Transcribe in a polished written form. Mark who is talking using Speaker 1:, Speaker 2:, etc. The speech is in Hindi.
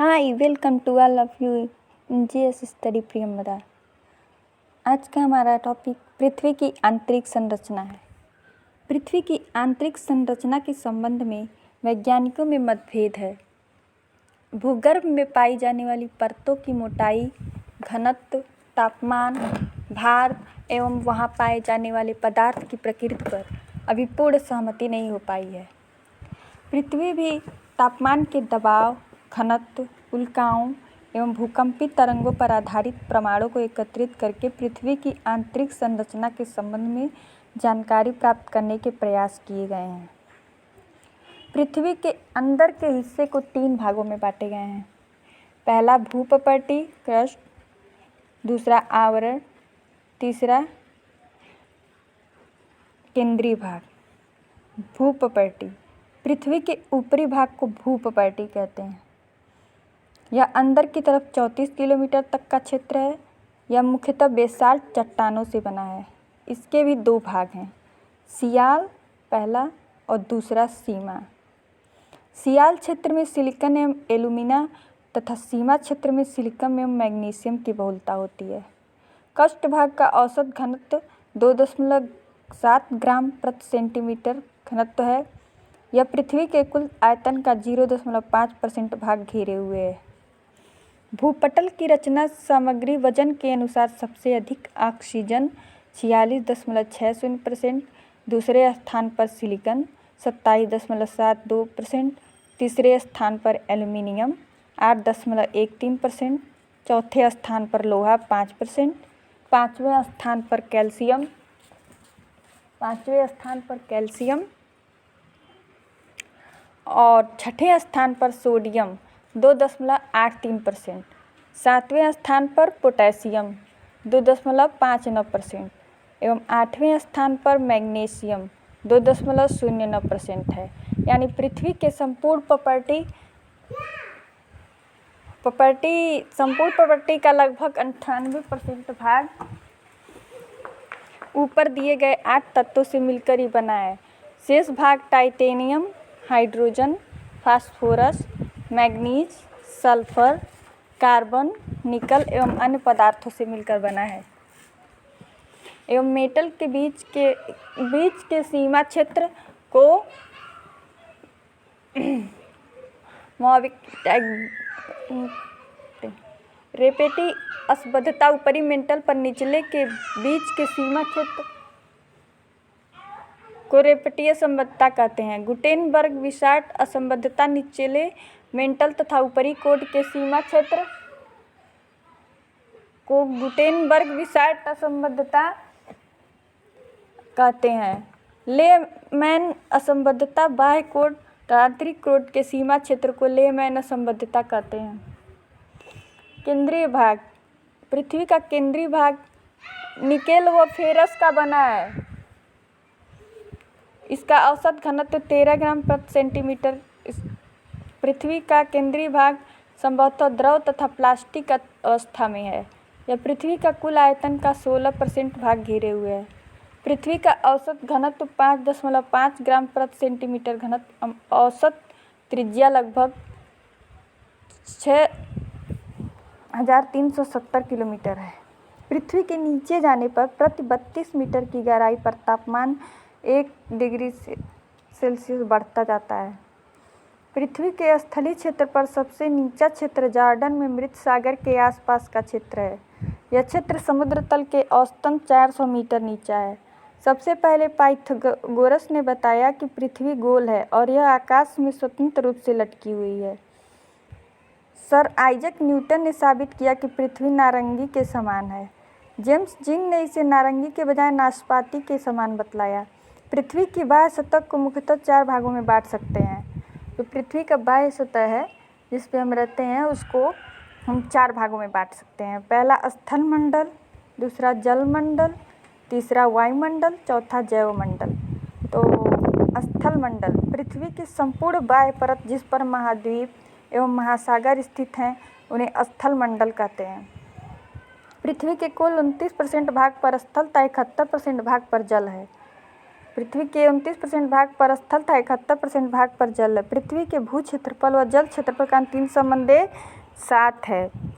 Speaker 1: Hi welcome to all of you in GS study Priyamvada. आज का हमारा टॉपिक पृथ्वी की आंतरिक संरचना है। पृथ्वी की आंतरिक संरचना के संबंध में वैज्ञानिकों में मतभेद है। भूगर्भ में पाई जाने वाली परतों की मोटाई, घनत्व, तापमान, भार एवं वहां पाए जाने वाले पदार्थ की प्रकृति पर अभी पूर्ण सहमति नहीं हो पाई है। पृथ्वी भी तापमान के दबाव, घनत्व, उल्काओं एवं भूकंपी तरंगों पर आधारित प्रमाणों को एकत्रित करके पृथ्वी की आंतरिक संरचना के संबंध में जानकारी प्राप्त करने के प्रयास किए गए हैं। पृथ्वी के अंदर के हिस्से को 3 भागों में बांटे गए हैं। पहला भूपटल क्रस्ट, दूसरा आवरण, तीसरा केंद्रीय भाग। भूपटल पृथ्वी के ऊपरी भाग को भूपटल कहते हैं। यह अंदर की तरफ 34 किलोमीटर तक का क्षेत्र है। यह मुख्यतः बेसाल्ट चट्टानों से बना है। इसके भी 2 भाग हैं, सियाल पहला और दूसरा सीमा। सियाल क्षेत्र में सिलिकॉन एवं एल्यूमिना तथा सीमा क्षेत्र में सिलिकॉन एवं मैग्नीशियम की बहुलता होती है। क्रस्ट भाग का औसत घनत्व 2.7 ग्राम प्रति सेंटीमीटर घनत्व है। यह पृथ्वी के कुल आयतन का 0.5% भाग घेरे हुए है। भूपटल की रचना सामग्री वजन के अनुसार सबसे अधिक ऑक्सीजन 46.60%, दूसरे स्थान पर सिलिकॉन 27.72%, तीसरे स्थान पर एल्युमिनियम 8.13%, चौथे स्थान पर लोहा 5%, पाँचवें स्थान पर कैल्शियम और छठे स्थान पर सोडियम 2.83%, सातवें स्थान पर पोटेशियम 2.59% एवं 8वें स्थान पर मैग्नीशियम 2.09% है। यानी पृथ्वी के संपूर्ण प्रॉपर्टी का लगभग 98% भाग ऊपर दिए गए 8 तत्वों से मिलकर ही बना है। शेष भाग titanium, hydrogen, phosphorus, manganese, sulphur, carbon, निकल एवं अन्य पदार्थों से मिलकर बना है। एवं मेटल के बीच के सीमा क्षेत्र को रेपेटी असंबद्धता ऊपरी मेटल पर निचले के बीच के सीमा क्षेत्र को रेपेटीय असंबद्धता कहते हैं। गुटेनबर्ग-विसार्ट असंबद्धता निचले मेटल तथा ऊपरी कोड के सीमा क्षेत्र को गुटेनबर्ग-विसार्ट असंबद्धता कहते हैं। लेमैन असंबद्धता बाह्य कोड तथा आंतरिक कोड के सीमा क्षेत्र को लेमैन असंबद्धता कहते हैं। केंद्रीय भाग पृथ्वी का केंद्रीय भाग निकेल व फेरस का बना है। इसका औसत घनत्व 13 ग्राम प्रति सेंटीमीटर। पृथ्वी का केंद्रीय भाग संभवतः द्रव तथा प्लास्टिक अवस्था में है। यह पृथ्वी का कुल आयतन का 16% भाग घेरे हुए है। पृथ्वी का औसत घनत्व 5.5 ग्राम प्रति सेंटीमीटर घनत्व। औसत त्रिज्या लगभग 6370 किलोमीटर है। पृथ्वी के नीचे जाने पर प्रति 32 मीटर की गहराई पर तापमान 1 डिग्री सेल्सियस बढ़ता जाता है। पृथ्वी के स्थलीय क्षेत्र पर सबसे नीचा क्षेत्र जॉर्डन में मृत सागर के आसपास का क्षेत्र है। यह क्षेत्र समुद्र तल के औसतन 400 मीटर नीचा है। सबसे पहले पाइथागोरस ने बताया कि पृथ्वी गोल है और यह आकाश में स्वतंत्र रूप से लटकी हुई है। सर आइजैक न्यूटन ने साबित किया कि पृथ्वी नारंगी के समान है। जेम्स जिंग ने इसे नारंगी के बजाय नाशपाती के समान बतलाया। पृथ्वी की बाह्य सतह को मुख्यतः 4 भागों में बांट सकते हैं। तो पृथ्वी का बाह्य सतह है जिस पे हम रहते हैं, उसको हम 4 भागों में बांट सकते हैं। पहला स्थल मंडल, दूसरा जल मंडल, तीसरा वायुमंडल, चौथा जैवमंडल। तो स्थल मंडल पृथ्वी की संपूर्ण बाह्य परत जिस पर महाद्वीप एवं महासागर स्थित हैं उन्हें स्थल मंडल कहते हैं। पृथ्वी के कुल 29% भाग पर स्थल तथा 71% भाग पर जल है। पृथ्वी के 29% भाग पर स्थल तथा 71% भाग पर जल है। पृथ्वी के भू क्षेत्रफल व जल क्षेत्रफल का अंतिम संबंध 7 है।